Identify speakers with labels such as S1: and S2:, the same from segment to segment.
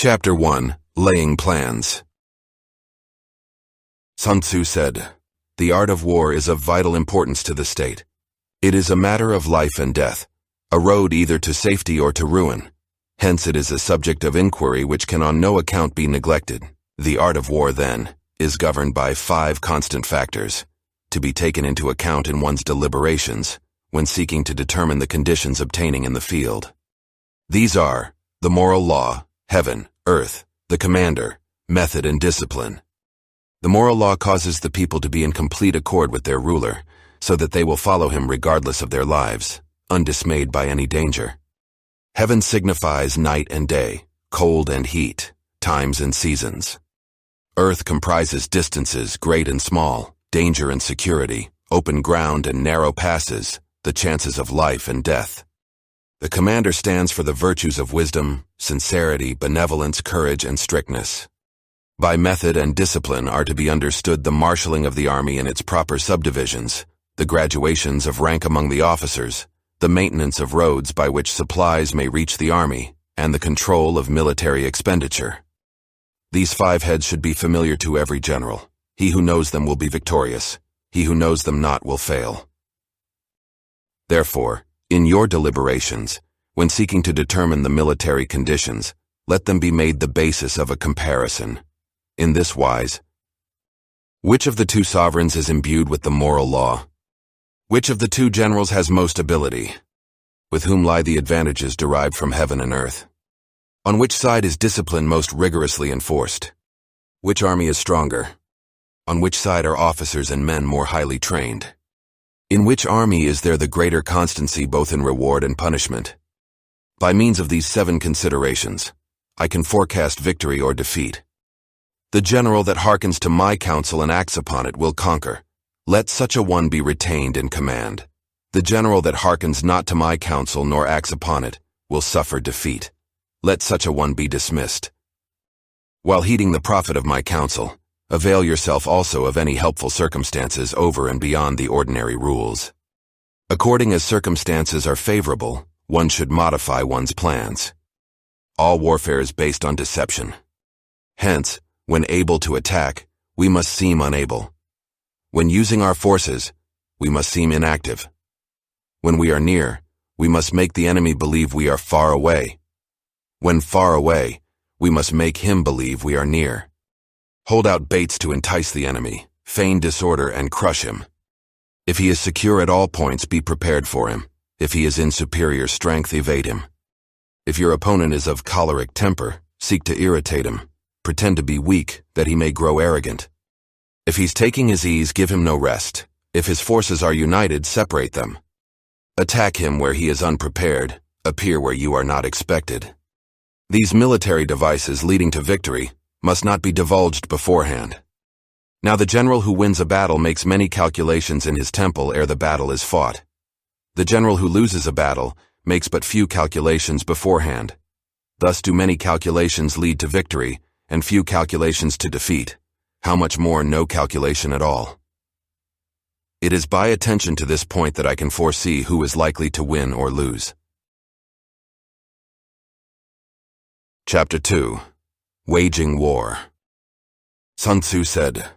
S1: Chapter 1. Laying Plans. Sun Tzu said, "The art of war is of vital importance to the state. It is a matter of life and death, a road either to safety or to ruin. Hence it is a subject of inquiry which can on no account be neglected. The art of war, then, is governed by 5 constant factors, to be taken into account in one's deliberations when seeking to determine the conditions obtaining in the field. These are the moral law, heaven, earth, the commander, method and discipline. The moral law causes the people to be in complete accord with their ruler, so that they will follow him regardless of their lives, undismayed by any danger. Heaven signifies night and day, cold and heat, times and seasons. Earth comprises distances, great and small, danger and security, open ground and narrow passes, the chances of life and death. The commander stands for the virtues of wisdom, sincerity, benevolence, courage, and strictness. By method and discipline are to be understood the marshalling of the army in its proper subdivisions, the graduations of rank among the officers, the maintenance of roads by which supplies may reach the army, and the control of military expenditure. These 5 heads should be familiar to every general. He who knows them will be victorious. He who knows them not will fail. Therefore, in your deliberations, when seeking to determine the military conditions, let them be made the basis of a comparison. In this wise, which of the 2 sovereigns is imbued with the moral law? Which of the 2 generals has most ability? With whom lie the advantages derived from heaven and earth? On which side is discipline most rigorously enforced? Which army is stronger? On which side are officers and men more highly trained? In which army is there the greater constancy both in reward and punishment? By means of these 7 considerations, I can forecast victory or defeat. The general that hearkens to my counsel and acts upon it will conquer. Let such a one be retained in command. The general that hearkens not to my counsel nor acts upon it will suffer defeat. Let such a one be dismissed. While heeding the profit of my counsel, avail yourself also of any helpful circumstances over and beyond the ordinary rules. According as circumstances are favorable, one should modify one's plans. All warfare is based on deception. Hence, when able to attack, we must seem unable. When using our forces, we must seem inactive. When we are near, we must make the enemy believe we are far away. When far away, we must make him believe we are near. Hold out baits to entice the enemy, feign disorder and crush him. If he is secure at all points, be prepared for him. If he is in superior strength, evade him. If your opponent is of choleric temper, seek to irritate him. Pretend to be weak, that he may grow arrogant. If he's taking his ease, give him no rest. If his forces are united, separate them. Attack him where he is unprepared, appear where you are not expected. These military devices leading to victory must not be divulged beforehand. Now the general who wins a battle makes many calculations in his temple ere the battle is fought. The general who loses a battle makes but few calculations beforehand. Thus do many calculations lead to victory, and few calculations to defeat. How much more no calculation at all? It is by attention to this point that I can foresee who is likely to win or lose. Chapter 2. Waging War. Sun Tzu said,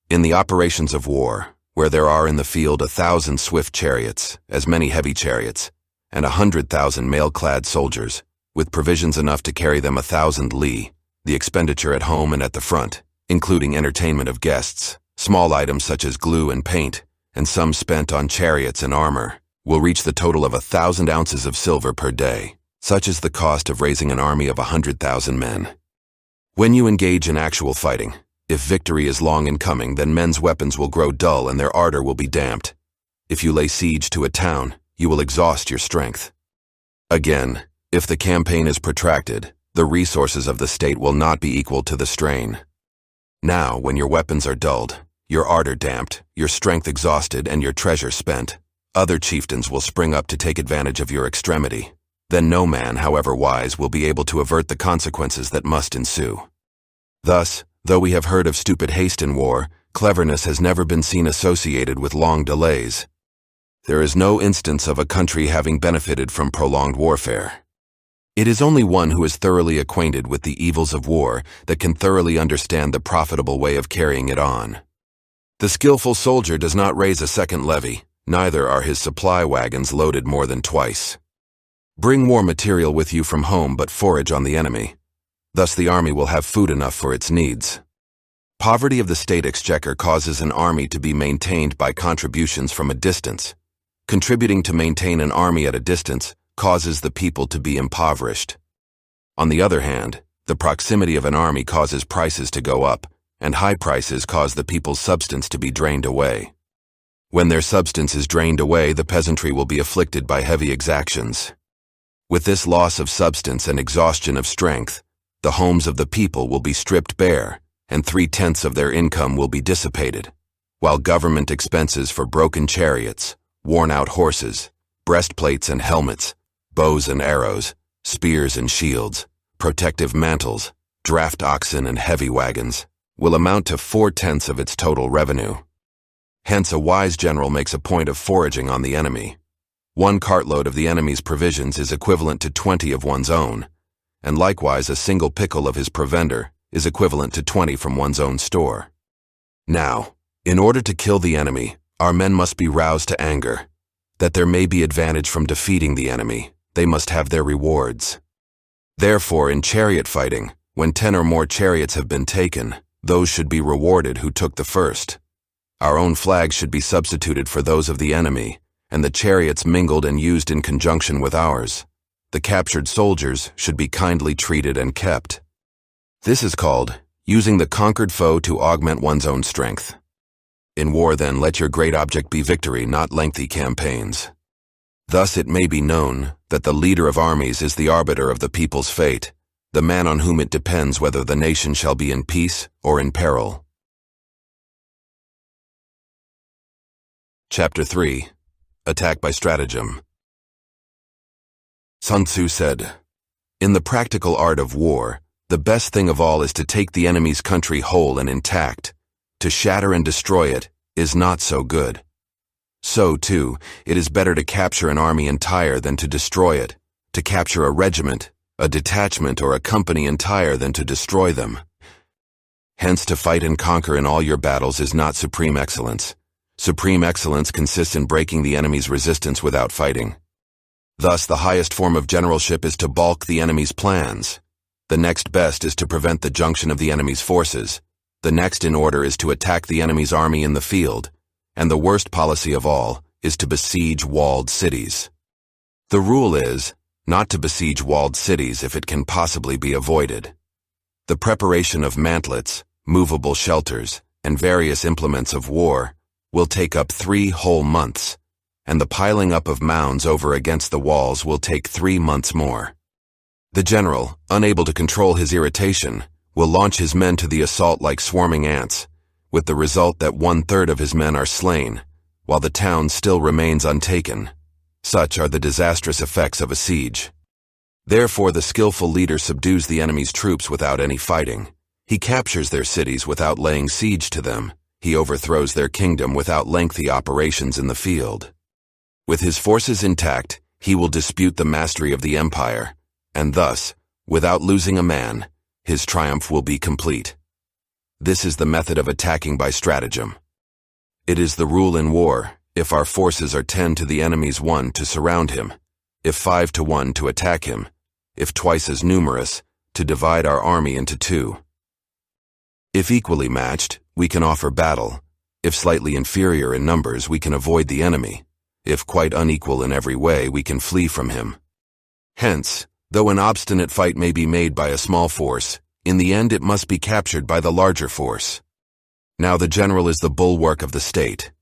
S1: "In the operations of war, where there are in the field 1,000 swift chariots, as many heavy chariots, and 100,000 mail-clad soldiers, with provisions enough to carry them 1,000 li, the expenditure at home and at the front, including entertainment of guests, small items such as glue and paint, and some spent on chariots and armor, will reach the total of 1,000 ounces of silver per day. Such is the cost of raising an army of 100,000 men. When you engage in actual fighting, if victory is long in coming, then men's weapons will grow dull and their ardor will be damped. If you lay siege to a town, you will exhaust your strength. Again, if the campaign is protracted, the resources of the state will not be equal to the strain. Now, when your weapons are dulled, your ardor damped, your strength exhausted, and your treasure spent, other chieftains will spring up to take advantage of your extremity. Then no man, however wise, will be able to avert the consequences that must ensue. Thus, though we have heard of stupid haste in war, cleverness has never been seen associated with long delays. There is no instance of a country having benefited from prolonged warfare. It is only one who is thoroughly acquainted with the evils of war that can thoroughly understand the profitable way of carrying it on. The skillful soldier does not raise a second levy, neither are his supply wagons loaded more than twice. Bring war material with you from home, but forage on the enemy. Thus the army will have food enough for its needs. Poverty of the state exchequer causes an army to be maintained by contributions from a distance. Contributing to maintain an army at a distance causes the people to be impoverished. On the other hand, the proximity of an army causes prices to go up, and high prices cause the people's substance to be drained away. When their substance is drained away, the peasantry will be afflicted by heavy exactions. With this loss of substance and exhaustion of strength, the homes of the people will be stripped bare, and 3/10 of their income will be dissipated, while government expenses for broken chariots, worn-out horses, breastplates and helmets, bows and arrows, spears and shields, protective mantles, draft oxen and heavy wagons, will amount to 4/10 of its total revenue. Hence, a wise general makes a point of foraging on the enemy. 1 cartload of the enemy's provisions is equivalent to 20 of one's own, and likewise a single pickle of his provender is equivalent to 20 from one's own store. Now, in order to kill the enemy, our men must be roused to anger. That there may be advantage from defeating the enemy, they must have their rewards. Therefore, in chariot fighting, when 10 or more chariots have been taken, those should be rewarded who took the first. Our own flags should be substituted for those of the enemy, and the chariots mingled and used in conjunction with ours. The captured soldiers should be kindly treated and kept. This is called using the conquered foe to augment one's own strength. In war, then, let your great object be victory, not lengthy campaigns. Thus it may be known that the leader of armies is the arbiter of the people's fate, the man on whom it depends whether the nation shall be in peace or in peril. Chapter 3. Attack by Stratagem. Sun Tzu said, "In the practical art of war, the best thing of all is to take the enemy's country whole and intact. To shatter and destroy it is not so good. So, too, it is better to capture an army entire than to destroy it, to capture a regiment, a detachment, or a company entire than to destroy them. Hence, to fight and conquer in all your battles is not supreme excellence. Supreme excellence consists in breaking the enemy's resistance without fighting. Thus, the highest form of generalship is to balk the enemy's plans. The next best is to prevent the junction of the enemy's forces. The next in order is to attack the enemy's army in the field, and the worst policy of all is to besiege walled cities. The rule is not to besiege walled cities if it can possibly be avoided. The preparation of mantlets, movable shelters, and various implements of war will take up 3 whole months, and the piling up of mounds over against the walls will take 3 months more. The general, unable to control his irritation, will launch his men to the assault like swarming ants, with the result that 1/3 of his men are slain, while the town still remains untaken. Such are the disastrous effects of a siege. Therefore, the skillful leader subdues the enemy's troops without any fighting. He captures their cities without laying siege to them. He overthrows their kingdom without lengthy operations in the field. With his forces intact, he will dispute the mastery of the empire, and thus, without losing a man, his triumph will be complete. This is the method of attacking by stratagem. It is the rule in war, if our forces are 10 to the enemy's 1 to surround him, if 5 to 1 to attack him, if twice as numerous, to divide our army into 2. If equally matched, we can offer battle. If slightly inferior in numbers, we can avoid the enemy. If quite unequal in every way, we can flee from him. Hence, though an obstinate fight may be made by a small force, in the end it must be captured by the larger force. Now the general is the bulwark of the state.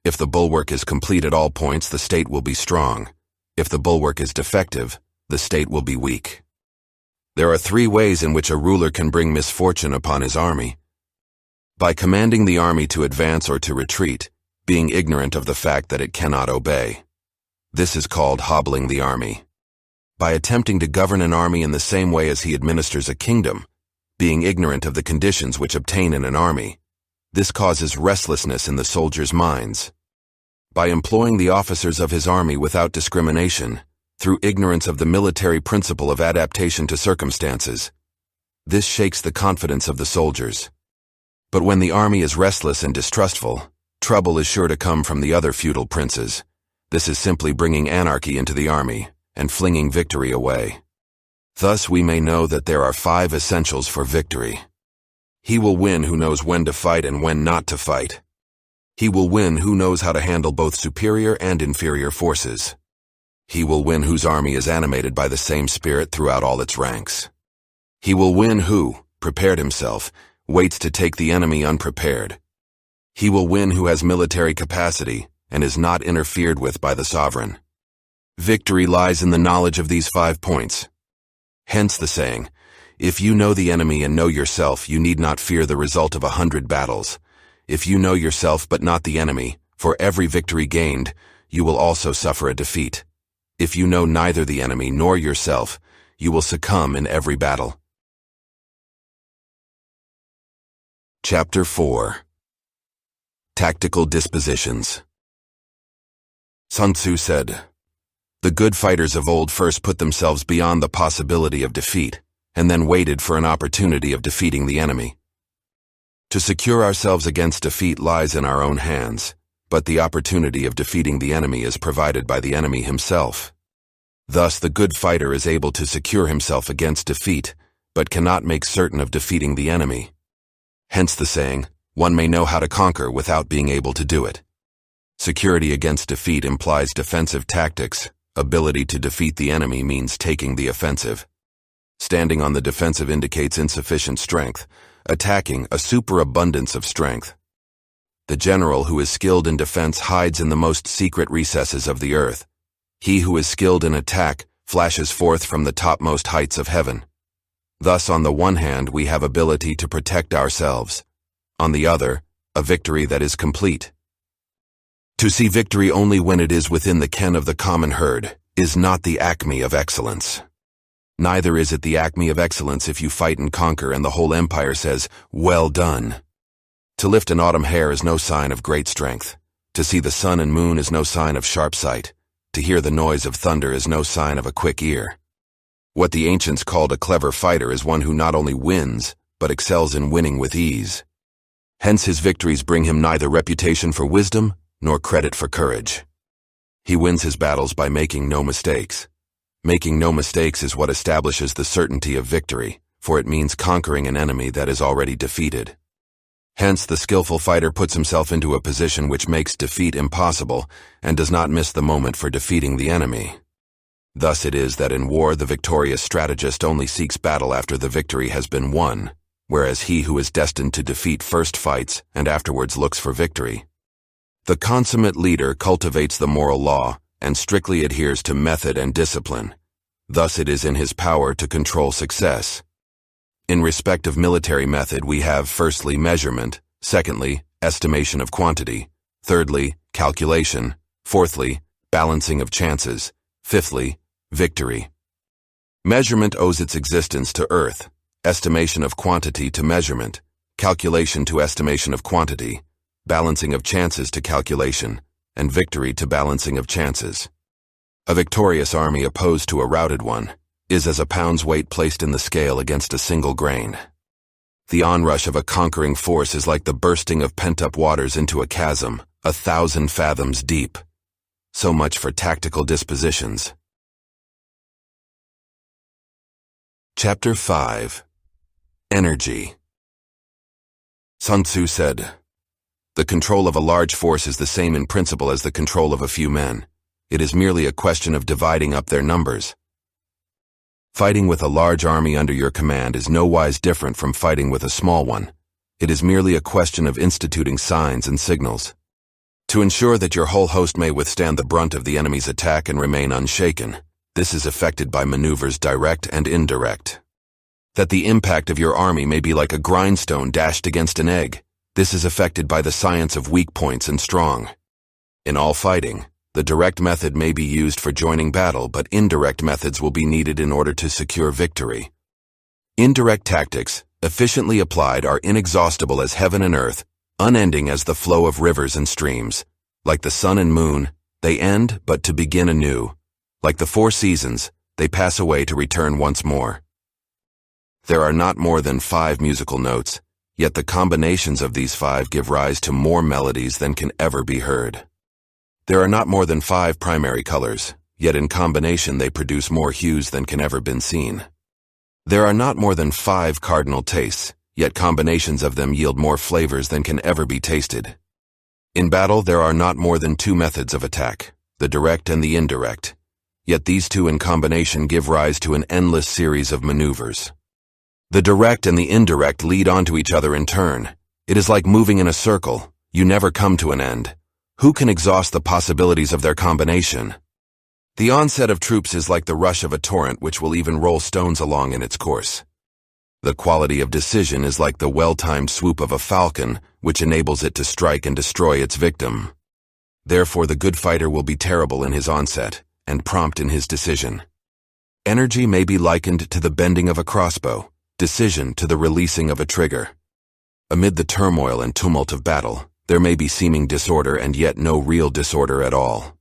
S1: If the bulwark is complete at all points, the state will be strong. If the bulwark is defective, the state will be weak. There are 3 ways in which a ruler can bring misfortune upon his army. By commanding the army to advance or to retreat, being ignorant of the fact that it cannot obey. This is called hobbling the army. By attempting to govern an army in the same way as he administers a kingdom, being ignorant of the conditions which obtain in an army. This causes restlessness in the soldiers' minds. By employing the officers of his army without discrimination, through ignorance of the military principle of adaptation to circumstances. This shakes the confidence of the soldiers. But when the army is restless and distrustful, trouble is sure to come from the other feudal princes. This is simply bringing anarchy into the army and flinging victory away. Thus we may know that there are 5 essentials for victory. He will win who knows when to fight and when not to fight. He will win who knows how to handle both superior and inferior forces. He will win whose army is animated by the same spirit throughout all its ranks. He will win who, prepared himself, waits to take the enemy unprepared. He will win who has military capacity and is not interfered with by the sovereign. Victory lies in the knowledge of these 5 points. Hence the saying, if you know the enemy and know yourself, you need not fear the result of 100 battles. If you know yourself but not the enemy, for every victory gained, you will also suffer a defeat. If you know neither the enemy nor yourself, you will succumb in every battle. Chapter 4. Tactical Dispositions. Sun Tzu said, "The good fighters of old first put themselves beyond the possibility of defeat, and then waited for an opportunity of defeating the enemy." To secure ourselves against defeat lies in our own hands, but the opportunity of defeating the enemy is provided by the enemy himself. Thus, the good fighter is able to secure himself against defeat, but cannot make certain of defeating the enemy. Hence the saying, one may know how to conquer without being able to do it. Security against defeat implies defensive tactics. Ability to defeat the enemy means taking the offensive. Standing on the defensive indicates insufficient strength, attacking a superabundance of strength. The general who is skilled in defense hides in the most secret recesses of the earth. He who is skilled in attack flashes forth from the topmost heights of heaven. Thus, on the one hand, we have ability to protect ourselves. On the other, a victory that is complete. To see victory only when it is within the ken of the common herd is not the acme of excellence. Neither is it the acme of excellence if you fight and conquer and the whole empire says, "Well done." To lift an autumn hair is no sign of great strength. To see the sun and moon is no sign of sharp sight. To hear the noise of thunder is no sign of a quick ear. What the ancients called a clever fighter is one who not only wins, but excels in winning with ease. Hence his victories bring him neither reputation for wisdom nor credit for courage. He wins his battles by making no mistakes. Making no mistakes is what establishes the certainty of victory, for it means conquering an enemy that is already defeated. Hence, the skillful fighter puts himself into a position which makes defeat impossible and does not miss the moment for defeating the enemy. Thus it is that in war the victorious strategist only seeks battle after the victory has been won, whereas he who is destined to defeat first fights and afterwards looks for victory. The consummate leader cultivates the moral law and strictly adheres to method and discipline. Thus it is in his power to control success. In respect of military method, we have firstly measurement, secondly estimation of quantity, thirdly calculation, fourthly balancing of chances, fifthly victory. Measurement owes its existence to earth, estimation of quantity to measurement, calculation to estimation of quantity, balancing of chances to calculation, and victory to balancing of chances. A victorious army opposed to a routed one is as a pound's weight placed in the scale against a single grain. The onrush of a conquering force is like the bursting of pent-up waters into a chasm, 1,000 fathoms deep. So much for tactical dispositions. Chapter 5. Energy. Sun Tzu said, "The control of a large force is the same in principle as the control of a few men. It is merely a question of dividing up their numbers." Fighting with a large army under your command is no wise different from fighting with a small one. It is merely a question of instituting signs and signals. To ensure that your whole host may withstand the brunt of the enemy's attack and remain unshaken, this is effected by maneuvers direct and indirect. That the impact of your army may be like a grindstone dashed against an egg, this is effected by the science of weak points and strong. In all fighting, the direct method may be used for joining battle, but indirect methods will be needed in order to secure victory. Indirect tactics, efficiently applied, are inexhaustible as heaven and earth, unending as the flow of rivers and streams. Like the sun and moon, they end but to begin anew. Like the four seasons, they pass away to return once more. There are not more than 5 musical notes, yet the combinations of these 5 give rise to more melodies than can ever be heard. There are not more than 5 primary colors, yet in combination they produce more hues than can ever been seen. There are not more than 5 cardinal tastes, yet combinations of them yield more flavors than can ever be tasted. In battle there are not more than 2 methods of attack, the direct and the indirect, yet these 2 in combination give rise to an endless series of maneuvers. The direct and the indirect lead onto each other in turn. It is like moving in a circle. You never come to an end. Who can exhaust the possibilities of their combination? The onset of troops is like the rush of a torrent which will even roll stones along in its course. The quality of decision is like the well-timed swoop of a falcon, which enables it to strike and destroy its victim. Therefore the good fighter will be terrible in his onset, and prompt in his decision. Energy may be likened to the bending of a crossbow, decision to the releasing of a trigger. Amid the turmoil and tumult of battle, there may be seeming disorder and yet no real disorder at all.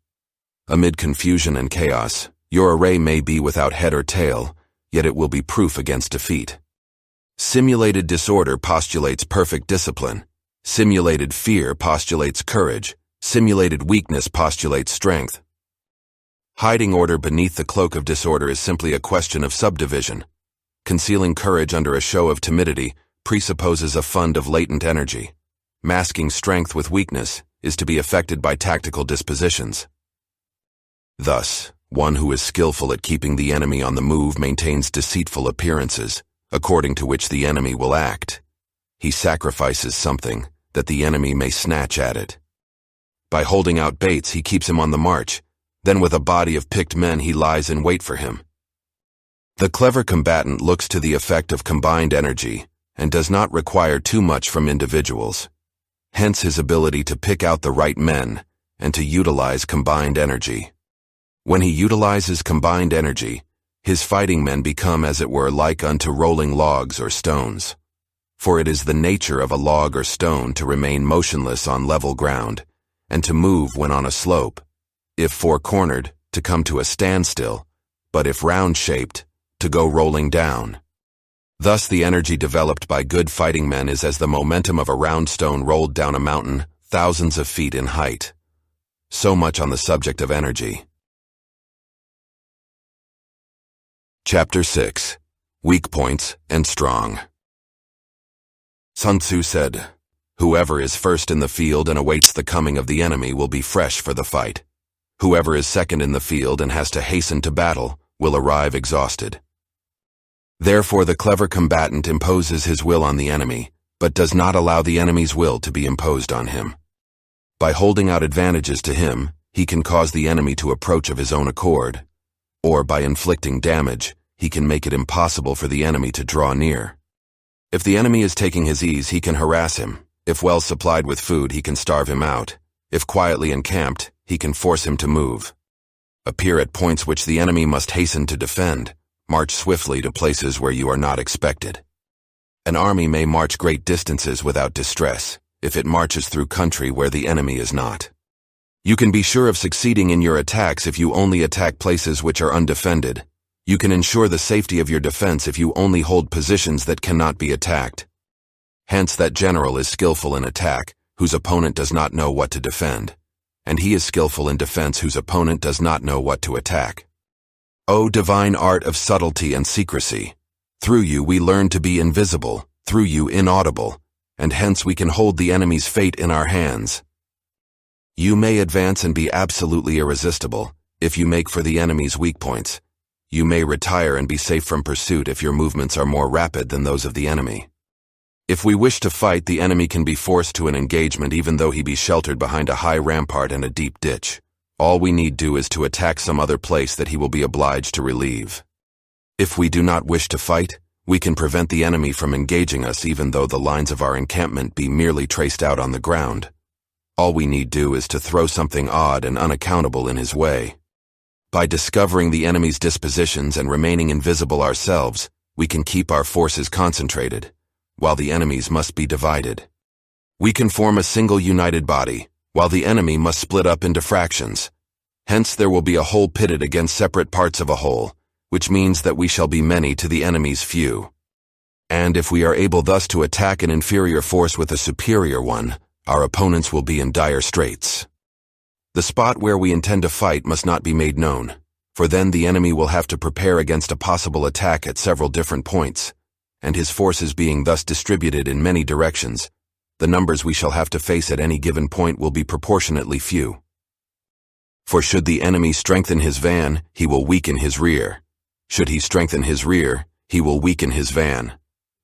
S1: Amid confusion and chaos, your array may be without head or tail, yet it will be proof against defeat. Simulated disorder postulates perfect discipline. Simulated fear postulates courage. Simulated weakness postulates strength. Hiding order beneath the cloak of disorder is simply a question of subdivision. Concealing courage under a show of timidity presupposes a fund of latent energy. Masking strength with weakness is to be effected by tactical dispositions. Thus, one who is skillful at keeping the enemy on the move maintains deceitful appearances, according to which the enemy will act. He sacrifices something, that the enemy may snatch at it. By holding out baits he keeps him on the march, then with a body of picked men he lies in wait for him. The clever combatant looks to the effect of combined energy, and does not require too much from individuals. Hence his ability to pick out the right men, and to utilize combined energy. When he utilizes combined energy, his fighting men become as it were like unto rolling logs or stones. For it is the nature of a log or stone to remain motionless on level ground, and to move when on a slope, if four-cornered, to come to a standstill, but if round-shaped, to go rolling down. Thus the energy developed by good fighting men is as the momentum of a round stone rolled down a mountain, thousands of feet in height. So much on the subject of energy. Chapter 6. Weak Points and Strong. Sun Tzu said, "Whoever is first in the field and awaits the coming of the enemy will be fresh for the fight. Whoever is second in the field and has to hasten to battle will arrive exhausted." Therefore the clever combatant imposes his will on the enemy, but does not allow the enemy's will to be imposed on him. By holding out advantages to him, he can cause the enemy to approach of his own accord, or by inflicting damage, he can make it impossible for the enemy to draw near. If the enemy is taking his ease, he can harass him. If well supplied with food, he can starve him out. If quietly encamped, he can force him to move. Appear at points which the enemy must hasten to defend. March swiftly to places where you are not expected. An army may march great distances without distress, if it marches through country where the enemy is not. You can be sure of succeeding in your attacks if you only attack places which are undefended. You can ensure the safety of your defense if you only hold positions that cannot be attacked. Hence that general is skillful in attack, whose opponent does not know what to defend, and he is skillful in defense whose opponent does not know what to attack. O divine art of subtlety and secrecy! Through you we learn to be invisible, through you inaudible, and hence we can hold the enemy's fate in our hands. You may advance and be absolutely irresistible, if you make for the enemy's weak points. You may retire and be safe from pursuit if your movements are more rapid than those of the enemy. If we wish to fight, the enemy can be forced to an engagement even though he be sheltered behind a high rampart and a deep ditch. All we need do is to attack some other place that he will be obliged to relieve. If we do not wish to fight, we can prevent the enemy from engaging us even though the lines of our encampment be merely traced out on the ground. All we need do is to throw something odd and unaccountable in his way. By discovering the enemy's dispositions and remaining invisible ourselves, we can keep our forces concentrated, while the enemy's must be divided. We can form a single united body, while the enemy must split up into fractions. Hence there will be a whole pitted against separate parts of a whole, which means that we shall be many to the enemy's few. And if we are able thus to attack an inferior force with a superior one, our opponents will be in dire straits. The spot where we intend to fight must not be made known, for then the enemy will have to prepare against a possible attack at several different points, and his forces being thus distributed in many directions, the numbers we shall have to face at any given point will be proportionately few. For should the enemy strengthen his van, he will weaken his rear. Should he strengthen his rear, he will weaken his van.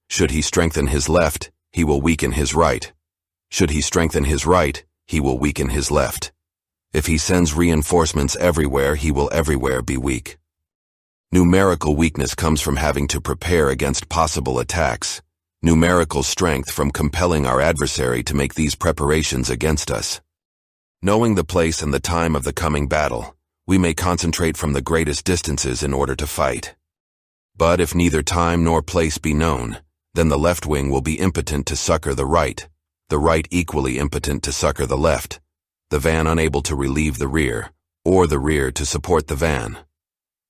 S1: Should he strengthen his left, he will weaken his right. Should he strengthen his right, he will weaken his left. If he sends reinforcements everywhere, he will everywhere be weak. Numerical weakness comes from having to prepare against possible attacks. Numerical strength from compelling our adversary to make these preparations against us. Knowing the place and the time of the coming battle, we may concentrate from the greatest distances in order to fight. But if neither time nor place be known, then the left wing will be impotent to succor the right equally impotent to succor the left, the van unable to relieve the rear, or the rear to support the van.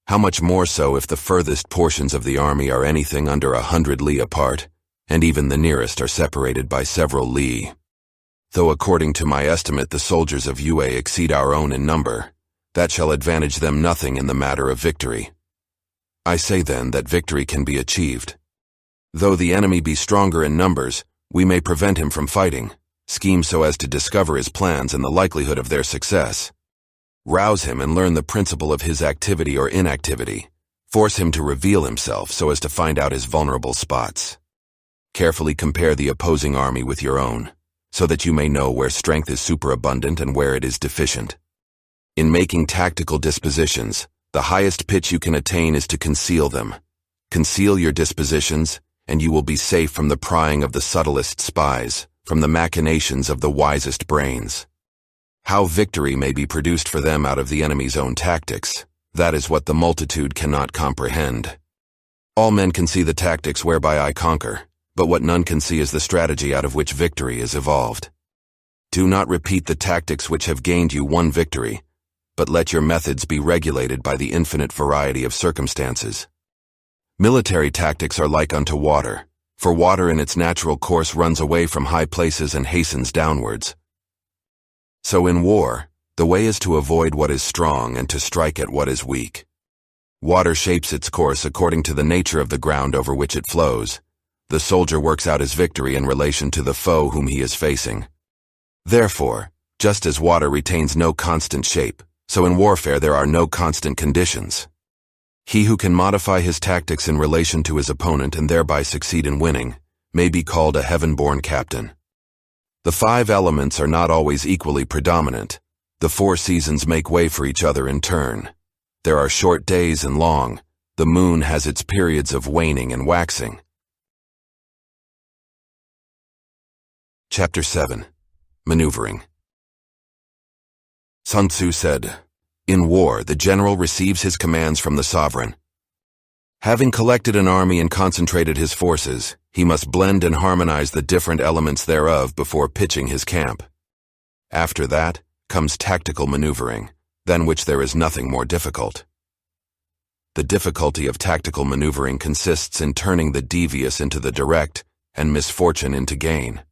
S1: How much more so if the furthest portions of the army are anything under 100 li apart, and even the nearest are separated by several li. Though according to my estimate the soldiers of UA exceed our own in number, that shall advantage them nothing in the matter of victory. I say then that victory can be achieved. Though the enemy be stronger in numbers, we may prevent him from fighting, scheme so as to discover his plans and the likelihood of their success. Rouse him and learn the principle of his activity or inactivity. Force him to reveal himself so as to find out his vulnerable spots. Carefully compare the opposing army with your own, so that you may know where strength is superabundant and where it is deficient. In making tactical dispositions, the highest pitch you can attain is to conceal them. Conceal your dispositions, and you will be safe from the prying of the subtlest spies, from the machinations of the wisest brains. How victory may be produced for them out of the enemy's own tactics, that is what the multitude cannot comprehend. All men can see the tactics whereby I conquer, but what none can see is the strategy out of which victory is evolved. Do not repeat the tactics which have gained you one victory, but let your methods be regulated by the infinite variety of circumstances. Military tactics are like unto water, for water in its natural course runs away from high places and hastens downwards. So in war, the way is to avoid what is strong and to strike at what is weak. Water shapes its course according to the nature of the ground over which it flows. The soldier works out his victory in relation to the foe whom he is facing. Therefore, just as water retains no constant shape, so in warfare there are no constant conditions. He who can modify his tactics in relation to his opponent and thereby succeed in winning, may be called a heaven-born captain. The 5 elements are not always equally predominant. The 4 seasons make way for each other in turn. There are short days and long. The moon has its periods of waning and waxing. Chapter 7. Maneuvering. Sun Tzu said, "In war, the general receives his commands from the sovereign. Having collected an army and concentrated his forces, he must blend and harmonize the different elements thereof before pitching his camp. After that comes tactical maneuvering, than which there is nothing more difficult. The difficulty of tactical maneuvering consists in turning the devious into the direct and misfortune into gain.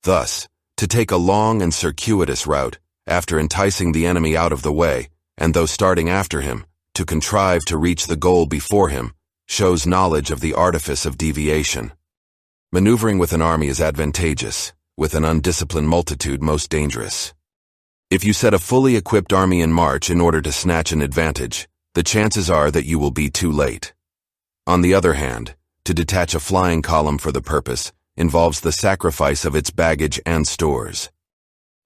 S1: Thus, to take a long and circuitous route, after enticing the enemy out of the way, and though starting after him, to contrive to reach the goal before him, shows knowledge of the artifice of deviation. Maneuvering with an army is advantageous, with an undisciplined multitude most dangerous. If you set a fully equipped army in march in order to snatch an advantage, the chances are that you will be too late. On the other hand, to detach a flying column for the purpose involves the sacrifice of its baggage and stores.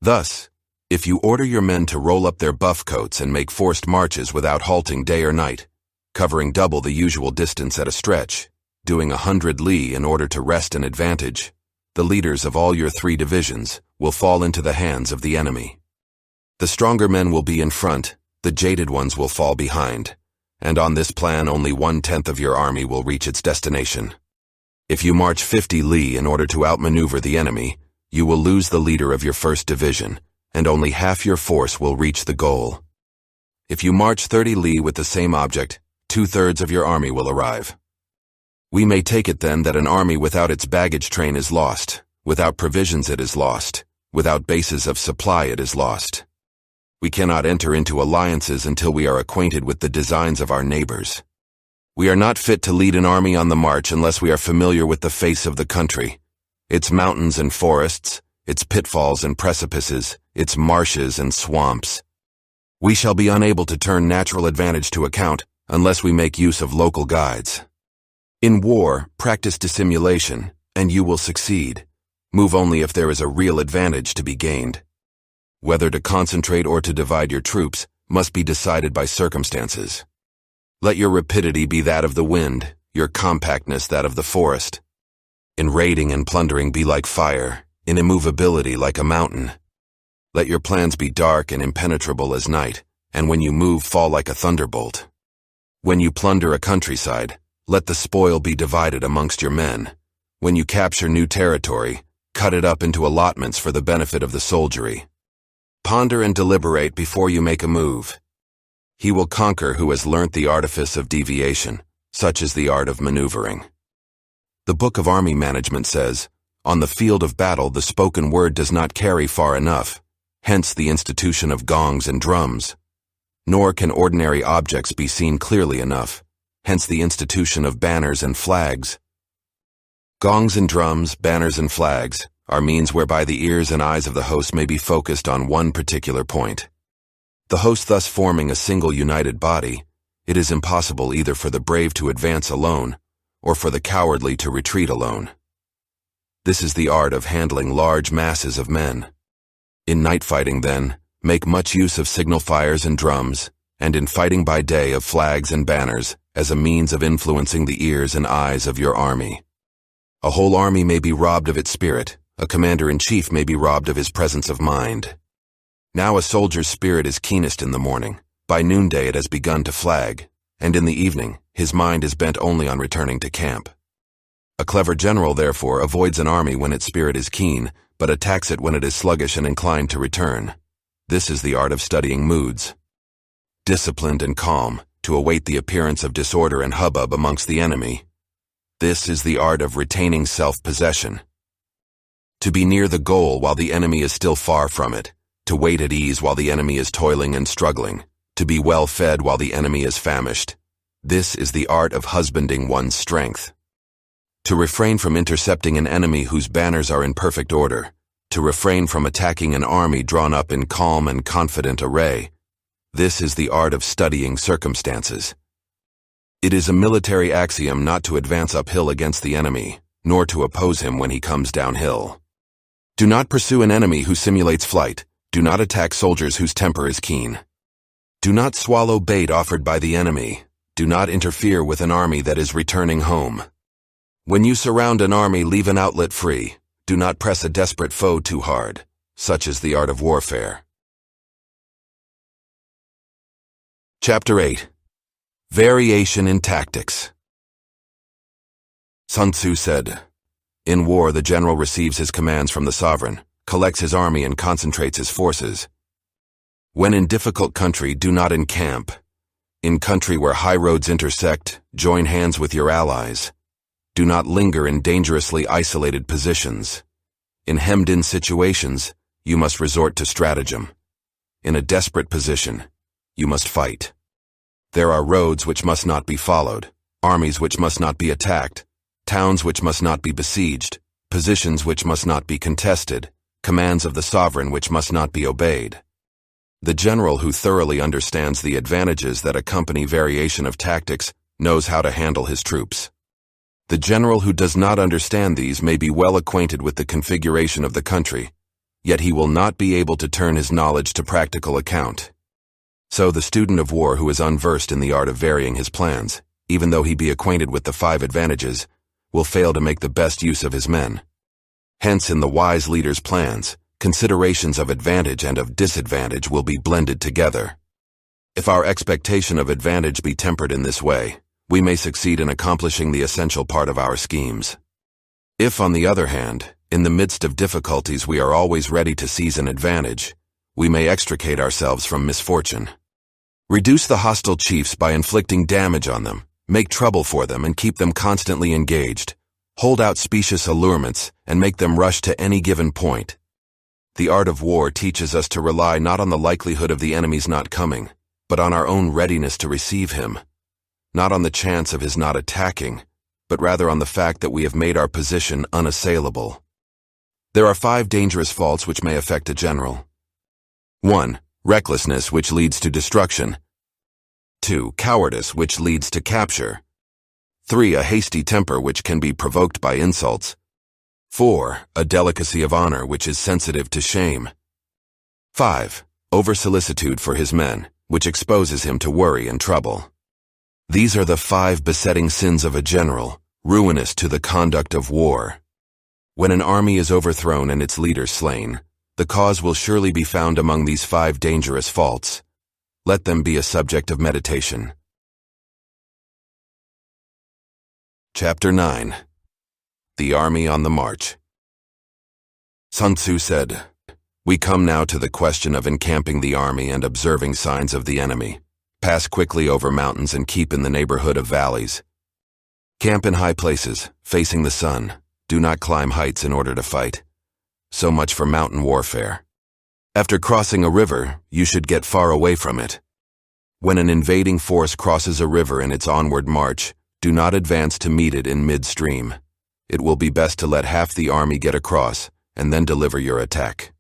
S1: Thus, if you order your men to roll up their buff coats and make forced marches without halting day or night, covering double the usual distance at a stretch, doing 100 li in order to wrest an advantage, the leaders of all your 3 divisions will fall into the hands of the enemy. The stronger men will be in front, the jaded ones will fall behind, and on this plan only 1/10 of your army will reach its destination. If you march 50 li in order to outmaneuver the enemy, you will lose the leader of your 1st division, and only half your force will reach the goal. If you march 30 li with the same object, 2/3 of your army will arrive. We may take it then that an army without its baggage train is lost, without provisions it is lost, without bases of supply it is lost. We cannot enter into alliances until we are acquainted with the designs of our neighbors. We are not fit to lead an army on the march unless we are familiar with the face of the country, its mountains and forests, its pitfalls and precipices, its marshes and swamps. We shall be unable to turn natural advantage to account unless we make use of local guides. In war, practice dissimulation, and you will succeed. Move only if there is a real advantage to be gained. Whether to concentrate or to divide your troops must be decided by circumstances. Let your rapidity be that of the wind, your compactness that of the forest. In raiding and plundering be like fire, in immovability like a mountain. Let your plans be dark and impenetrable as night, and when you move fall like a thunderbolt. When you plunder a countryside, let the spoil be divided amongst your men. When you capture new territory, cut it up into allotments for the benefit of the soldiery. Ponder and deliberate before you make a move. He will conquer who has learnt the artifice of deviation, such as the art of maneuvering. The Book of Army Management says, on the field of battle the spoken word does not carry far enough, hence the institution of gongs and drums. Nor can ordinary objects be seen clearly enough, hence the institution of banners and flags. Gongs and drums, banners and flags, are means whereby the ears and eyes of the host may be focused on one particular point. The host thus forming a single united body, it is impossible either for the brave to advance alone, or for the cowardly to retreat alone. This is the art of handling large masses of men. In night fighting, then, make much use of signal fires and drums, and in fighting by day of flags and banners, as a means of influencing the ears and eyes of your army. A whole army may be robbed of its spirit, a commander-in-chief may be robbed of his presence of mind. Now a soldier's spirit is keenest in the morning, by noonday it has begun to flag, and in the evening his mind is bent only on returning to camp. A clever general, therefore, avoids an army when its spirit is keen, but attacks it when it is sluggish and inclined to return. This is the art of studying moods. Disciplined and calm, to await the appearance of disorder and hubbub amongst the enemy. This is the art of retaining self-possession. To be near the goal while the enemy is still far from it, to wait at ease while the enemy is toiling and struggling, to be well fed while the enemy is famished. This is the art of husbanding one's strength. To refrain from intercepting an enemy whose banners are in perfect order, to refrain from attacking an army drawn up in calm and confident array. This is the art of studying circumstances. It is a military axiom not to advance uphill against the enemy, nor to oppose him when he comes downhill. Do not pursue an enemy who simulates flight. Do not attack soldiers whose temper is keen. Do not swallow bait offered by the enemy. Do not interfere with an army that is returning home. When you surround an army, leave an outlet free. Do not press a desperate foe too hard. Such is the art of warfare. Chapter 8. Variation in Tactics. Sun Tzu said, in war the general receives his commands from the sovereign, collects his army and concentrates his forces. When in difficult country, do not encamp. In country where high roads intersect, join hands with your allies. Do not linger in dangerously isolated positions. In hemmed-in situations, you must resort to stratagem. In a desperate position, you must fight. There are roads which must not be followed, armies which must not be attacked, towns which must not be besieged, positions which must not be contested, commands of the sovereign which must not be obeyed. The general who thoroughly understands the advantages that accompany variation of tactics knows how to handle his troops. The general who does not understand these may be well acquainted with the configuration of the country, yet he will not be able to turn his knowledge to practical account. So the student of war who is unversed in the art of varying his plans, even though he be acquainted with the 5 advantages, will fail to make the best use of his men. Hence, in the wise leader's plans, considerations of advantage and of disadvantage will be blended together. If our expectation of advantage be tempered in this way, we may succeed in accomplishing the essential part of our schemes. If, on the other hand, in the midst of difficulties we are always ready to seize an advantage, we may extricate ourselves from misfortune. Reduce the hostile chiefs by inflicting damage on them, make trouble for them, and keep them constantly engaged. Hold out specious allurements and make them rush to any given point. The art of war teaches us to rely not on the likelihood of the enemy's not coming, but on our own readiness to receive him. Not on the chance of his not attacking, but rather on the fact that we have made our position unassailable. There are 5 dangerous faults which may affect a general. 1. Recklessness, which leads to destruction. 2. Cowardice, which leads to capture. 3. A hasty temper, which can be provoked by insults. 4. A delicacy of honor, which is sensitive to shame. 5. Over-solicitude for his men, which exposes him to worry and trouble. These are the 5 besetting sins of a general, ruinous to the conduct of war. When an army is overthrown and its leader slain, the cause will surely be found among these 5 dangerous faults. Let them be a subject of meditation. Chapter 9. The Army on the March. Sun Tzu said, "We come now to the question of encamping the army and observing signs of the enemy. Pass quickly over mountains and keep in the neighborhood of valleys. Camp in high places, facing the sun. Do not climb heights in order to fight. So much for mountain warfare. After crossing a river, you should get far away from it. When an invading force crosses a river in its onward march, do not advance to meet it in midstream. It will be best to let half the army get across, and then deliver your attack.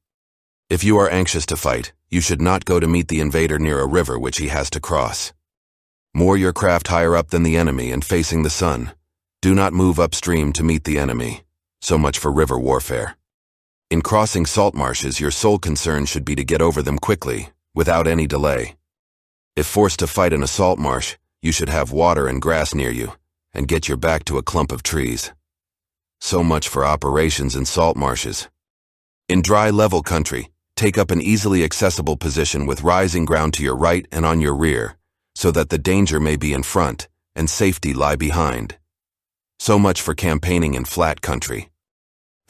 S1: If you are anxious to fight, you should not go to meet the invader near a river which he has to cross. Moor your craft higher up than the enemy and facing the sun. Do not move upstream to meet the enemy. So much for river warfare. In crossing salt marshes, your sole concern should be to get over them quickly, without any delay. If forced to fight in a salt marsh, you should have water and grass near you, and get your back to a clump of trees. So much for operations in salt marshes. In dry, level country, take up an easily accessible position with rising ground to your right and on your rear, so that the danger may be in front and safety lie behind. So much for campaigning in flat country.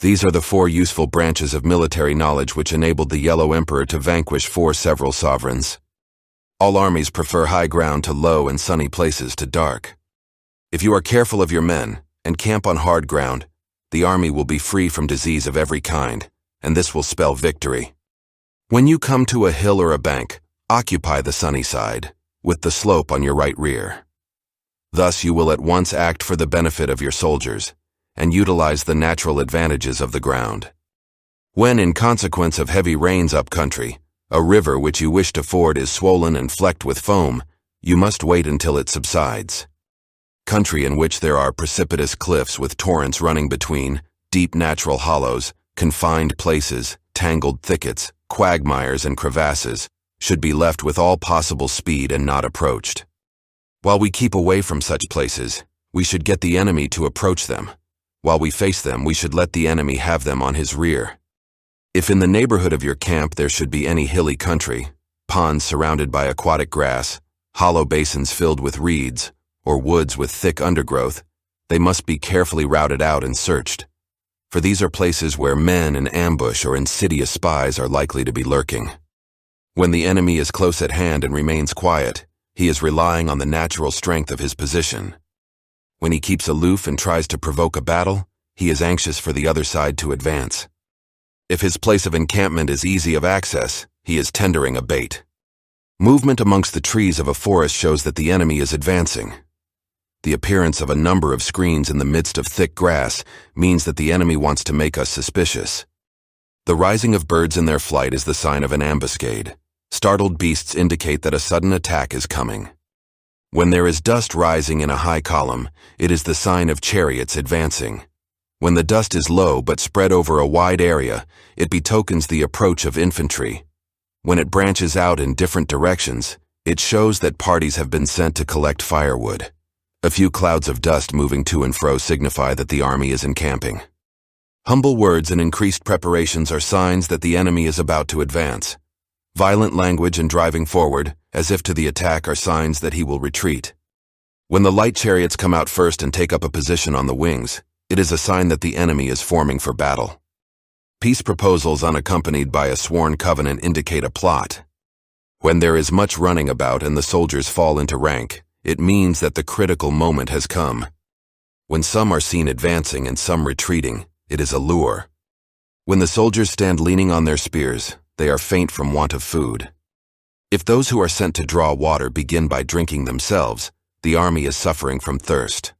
S1: These are the 4 useful branches of military knowledge which enabled the Yellow Emperor to vanquish 4 several sovereigns. All armies prefer high ground to low and sunny places to dark. If you are careful of your men and camp on hard ground, the army will be free from disease of every kind, and this will spell victory. When you come to a hill or a bank, occupy the sunny side, with the slope on your right rear. Thus you will at once act for the benefit of your soldiers, and utilize the natural advantages of the ground. When, in consequence of heavy rains up country, a river which you wish to ford is swollen and flecked with foam, you must wait until it subsides. Country in which there are precipitous cliffs with torrents running between, deep natural hollows, confined places, tangled thickets, quagmires and crevasses, should be left with all possible speed and not approached. While we keep away from such places, we should get the enemy to approach them. While we face them, we should let the enemy have them on his rear. If in the neighborhood of your camp there should be any hilly country, ponds surrounded by aquatic grass, hollow basins filled with reeds, or woods with thick undergrowth, they must be carefully routed out and searched. For these are places where men in ambush or insidious spies are likely to be lurking. When the enemy is close at hand and remains quiet, he is relying on the natural strength of his position. When he keeps aloof and tries to provoke a battle, he is anxious for the other side to advance. If his place of encampment is easy of access, he is tendering a bait. Movement amongst the trees of a forest shows that the enemy is advancing. The appearance of a number of screens in the midst of thick grass means that the enemy wants to make us suspicious. The rising of birds in their flight is the sign of an ambuscade. Startled beasts indicate that a sudden attack is coming. When there is dust rising in a high column, it is the sign of chariots advancing. When the dust is low but spread over a wide area, it betokens the approach of infantry. When it branches out in different directions, it shows that parties have been sent to collect firewood. A few clouds of dust moving to and fro signify that the army is encamping. Humble words and increased preparations are signs that the enemy is about to advance. Violent language and driving forward, as if to the attack, are signs that he will retreat. When the light chariots come out first and take up a position on the wings, it is a sign that the enemy is forming for battle. Peace proposals unaccompanied by a sworn covenant indicate a plot. When there is much running about and the soldiers fall into rank, it means that the critical moment has come. When some are seen advancing and some retreating, it is a lure. When the soldiers stand leaning on their spears, they are faint from want of food. If those who are sent to draw water begin by drinking themselves, the army is suffering from thirst.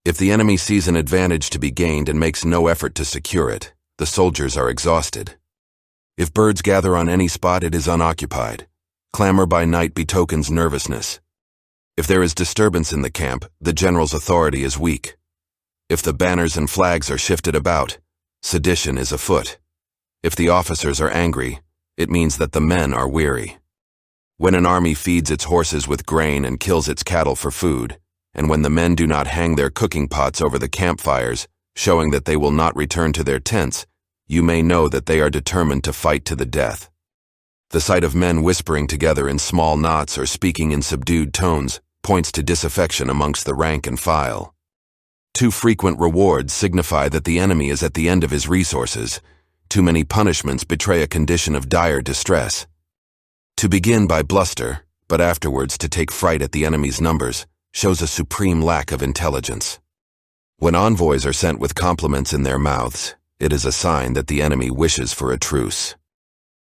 S1: If the enemy sees an advantage to be gained and makes no effort to secure it, the soldiers are exhausted. If birds gather on any spot, it is unoccupied. Clamor by night betokens nervousness. If there is disturbance in the camp, the general's authority is weak. If the banners and flags are shifted about, sedition is afoot. If the officers are angry, it means that the men are weary. When an army feeds its horses with grain and kills its cattle for food, and when the men do not hang their cooking pots over the campfires, showing that they will not return to their tents, you may know that they are determined to fight to the death. The sight of men whispering together in small knots or speaking in subdued tones points to disaffection amongst the rank and file. Too frequent rewards signify that the enemy is at the end of his resources. Too many punishments betray a condition of dire distress. To begin by bluster, but afterwards to take fright at the enemy's numbers, shows a supreme lack of intelligence. When envoys are sent with compliments in their mouths, it is a sign that the enemy wishes for a truce.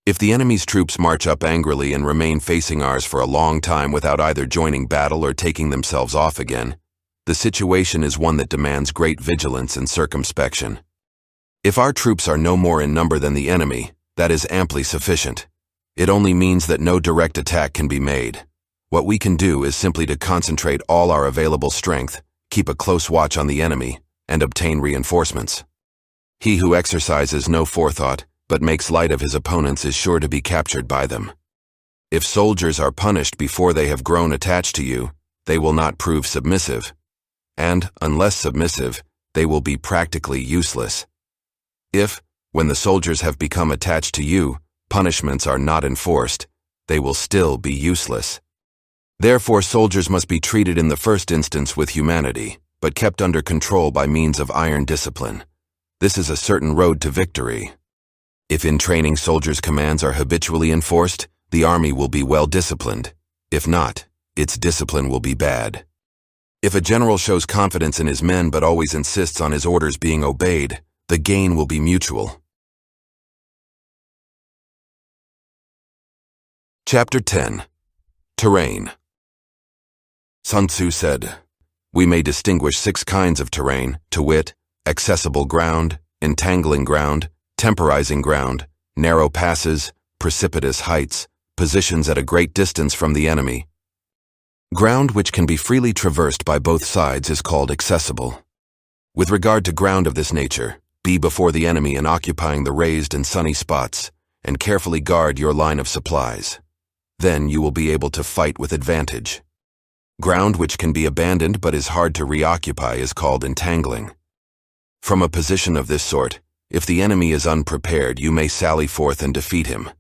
S1: If the enemy's troops march up angrily and remain facing ours for a long time without either joining battle or taking themselves off again, the situation is one that demands great vigilance and circumspection. If our troops are no more in number than the enemy, that is amply sufficient. It only means that no direct attack can be made. What we can do is simply to concentrate all our available strength, keep a close watch on the enemy, and obtain reinforcements. He who exercises no forethought, but makes light of his opponents is sure to be captured by them. If soldiers are punished before they have grown attached to you, they will not prove submissive. And, unless submissive, they will be practically useless. If, when the soldiers have become attached to you, punishments are not enforced, they will still be useless. Therefore, soldiers must be treated in the first instance with humanity, but kept under control by means of iron discipline. This is a certain road to victory. If in training soldiers' commands are habitually enforced, the army will be well disciplined. If not, its discipline will be bad. If a general shows confidence in his men but always insists on his orders being obeyed, the gain will be mutual. Chapter 10. Terrain. Sun Tzu said, "We may distinguish 6 kinds of terrain, to wit, accessible ground, entangling ground, temporizing ground, narrow passes, precipitous heights, positions at a great distance from the enemy. Ground which can be freely traversed by both sides is called accessible. With regard to ground of this nature, be before the enemy in occupying the raised and sunny spots, and carefully guard your line of supplies. Then you will be able to fight with advantage. Ground which can be abandoned but is hard to reoccupy is called entangling. From a position of this sort, if the enemy is unprepared, you may sally forth and defeat him.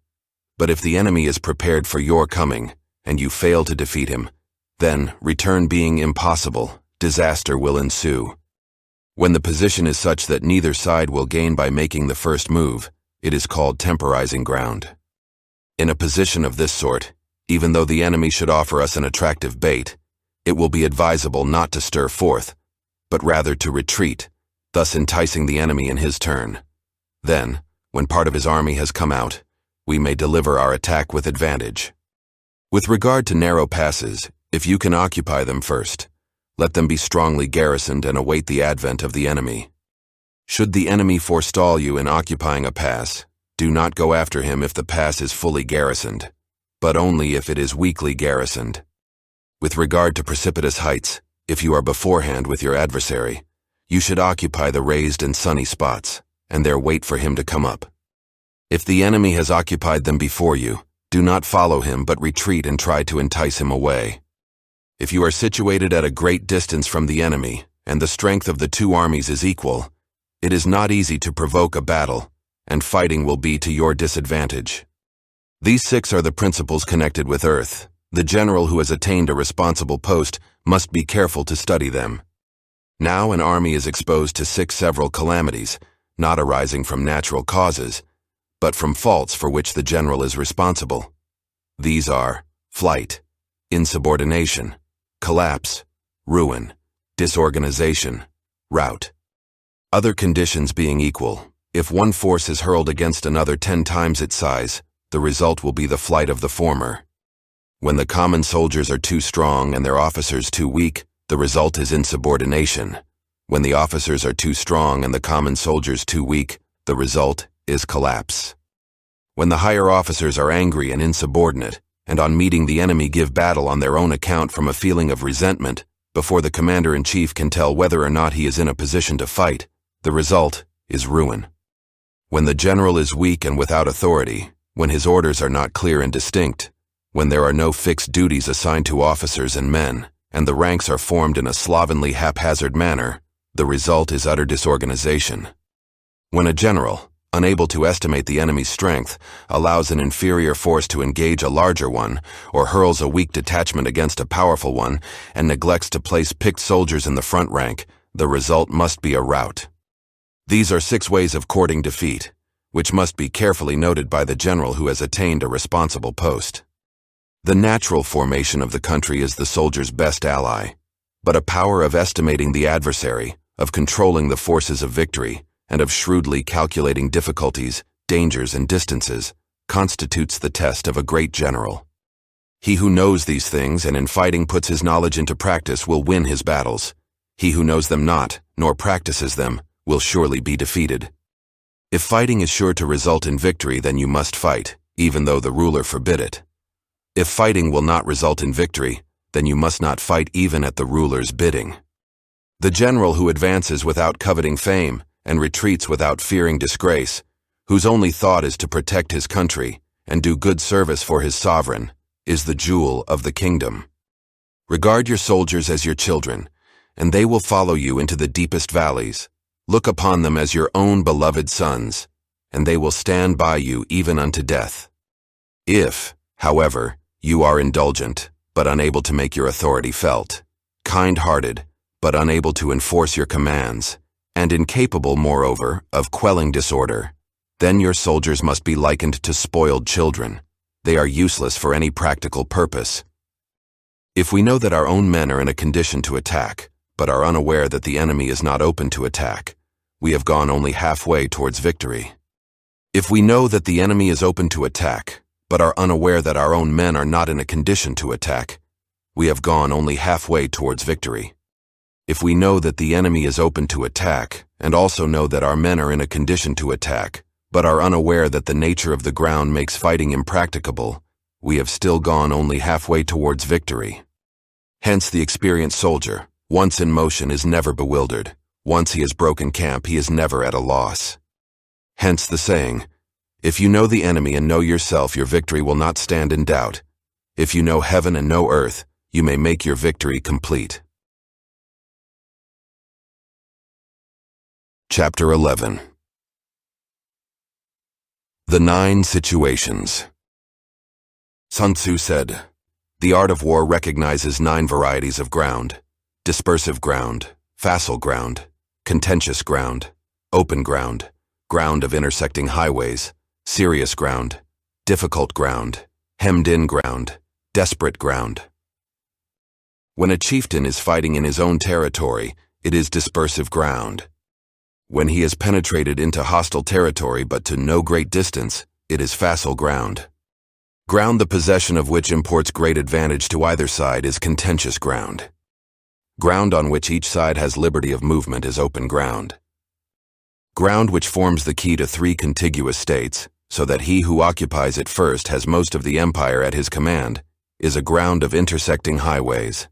S1: But if the enemy is prepared for your coming, and you fail to defeat him, then, return being impossible, disaster will ensue. When the position is such that neither side will gain by making the first move, it is called temporizing ground. In a position of this sort, even though the enemy should offer us an attractive bait, it will be advisable not to stir forth, but rather to retreat, thus enticing the enemy in his turn. Then, when part of his army has come out, we may deliver our attack with advantage. With regard to narrow passes, if you can occupy them first, let them be strongly garrisoned and await the advent of the enemy. Should the enemy forestall you in occupying a pass, do not go after him if the pass is fully garrisoned, but only if it is weakly garrisoned. With regard to precipitous heights, if you are beforehand with your adversary, you should occupy the raised and sunny spots, and there wait for him to come up. If the enemy has occupied them before you, do not follow him but retreat and try to entice him away. If you are situated at a great distance from the enemy, and the strength of the 2 armies is equal, it is not easy to provoke a battle, and fighting will be to your disadvantage. These 6 are the principles connected with earth. The general who has attained a responsible post must be careful to study them. Now an army is exposed to 6 several calamities, not arising from natural causes, but from faults for which the general is responsible. These are flight, insubordination, collapse, ruin, disorganization, rout. Other conditions being equal, if one force is hurled against another 10 times its size, the result will be the flight of the former. When the common soldiers are too strong and their officers too weak, the result is insubordination. When the officers are too strong and the common soldiers too weak, the result is collapse. When the higher officers are angry and insubordinate, and on meeting the enemy give battle on their own account from a feeling of resentment, before the commander-in-chief can tell whether or not he is in a position to fight, the result is ruin. When the general is weak and without authority, when his orders are not clear and distinct, when there are no fixed duties assigned to officers and men, and the ranks are formed in a slovenly, haphazard manner, the result is utter disorganization. When a general, unable to estimate the enemy's strength, allows an inferior force to engage a larger one, or hurls a weak detachment against a powerful one, and neglects to place picked soldiers in the front rank, the result must be a rout. These are 6 ways of courting defeat, which must be carefully noted by the general who has attained a responsible post. The natural formation of the country is the soldier's best ally, but a power of estimating the adversary, of controlling the forces of victory, and of shrewdly calculating difficulties, dangers, and distances, constitutes the test of a great general. He who knows these things and in fighting puts his knowledge into practice will win his battles. He who knows them not, nor practices them, will surely be defeated. If fighting is sure to result in victory, then you must fight, even though the ruler forbid it. If fighting will not result in victory, then you must not fight even at the ruler's bidding. The general who advances without coveting fame, and retreats without fearing disgrace, whose only thought is to protect his country, and do good service for his sovereign, is the jewel of the kingdom. Regard your soldiers as your children, and they will follow you into the deepest valleys. Look upon them as your own beloved sons, and they will stand by you even unto death. If, however, you are indulgent, but unable to make your authority felt, kind-hearted, but unable to enforce your commands, and incapable, moreover, of quelling disorder, then your soldiers must be likened to spoiled children. They are useless for any practical purpose. If we know that our own men are in a condition to attack, but are unaware that the enemy is not open to attack, we have gone only halfway towards victory. If we know that the enemy is open to attack, but are unaware that our own men are not in a condition to attack, we have gone only halfway towards victory. If we know that the enemy is open to attack, and also know that our men are in a condition to attack, but are unaware that the nature of the ground makes fighting impracticable, we have still gone only halfway towards victory. Hence the experienced soldier, once in motion, is never bewildered. Once he has broken camp, he is never at a loss. Hence the saying, if you know the enemy and know yourself, your victory will not stand in doubt. If you know heaven and know earth, you may make your victory complete. Chapter 11. The 9 Situations. Sun Tzu said, "The art of war recognizes 9 varieties of ground: dispersive ground, facile ground, contentious ground, open ground, ground of intersecting highways, serious ground, difficult ground, hemmed-in ground, desperate ground." When a chieftain is fighting in his own territory, it is dispersive ground. When he has penetrated into hostile territory but to no great distance, it is facile ground. Ground the possession of which imports great advantage to either side is contentious ground. Ground on which each side has liberty of movement is open ground. Ground which forms the key to 3 contiguous states, so that he who occupies it first has most of the empire at his command, is a ground of intersecting highways.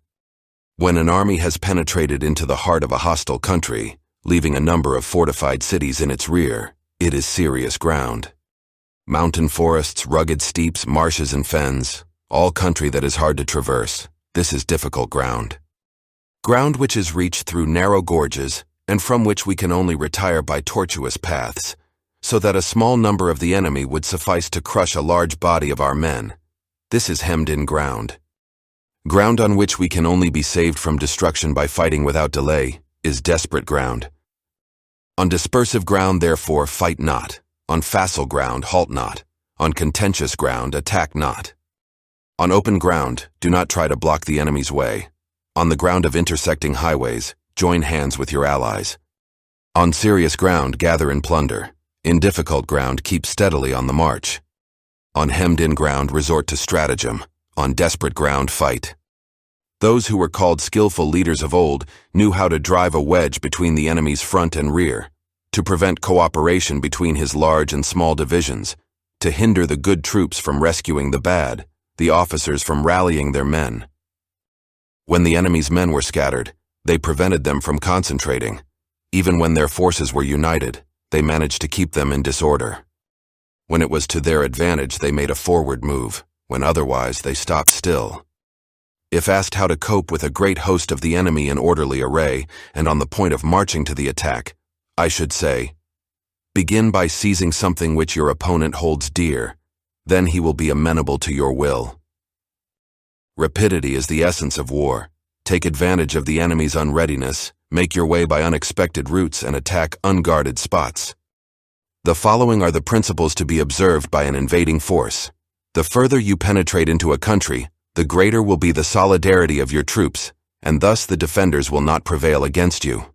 S1: When an army has penetrated into the heart of a hostile country, leaving a number of fortified cities in its rear, it is serious ground. Mountain forests, rugged steeps, marshes and fens, all country that is hard to traverse, this is difficult ground. Ground which is reached through narrow gorges, and from which we can only retire by tortuous paths, so that a small number of the enemy would suffice to crush a large body of our men. This is hemmed-in ground. Ground on which we can only be saved from destruction by fighting without delay is desperate ground. On dispersive ground, therefore, fight not. On facile ground, halt not. On contentious ground, attack not. On open ground, do not try to block the enemy's way. On the ground of intersecting highways, join hands with your allies. On serious ground, gather and plunder. In difficult ground, keep steadily on the march. On hemmed-in ground, resort to stratagem. On desperate ground, fight. Those who were called skillful leaders of old knew how to drive a wedge between the enemy's front and rear, to prevent cooperation between his large and small divisions, to hinder the good troops from rescuing the bad, the officers from rallying their men. When the enemy's men were scattered, they prevented them from concentrating. Even when their forces were united, they managed to keep them in disorder. When it was to their advantage, they made a forward move. When otherwise, they stopped still. If asked how to cope with a great host of the enemy in orderly array and on the point of marching to the attack, I should say, begin by seizing something which your opponent holds dear. Then he will be amenable to your will. Rapidity is the essence of war. Take advantage of the enemy's unreadiness, make your way by unexpected routes, and attack unguarded spots. The following are the principles to be observed by an invading force. The further you penetrate into a country, the greater will be the solidarity of your troops, and thus the defenders will not prevail against you.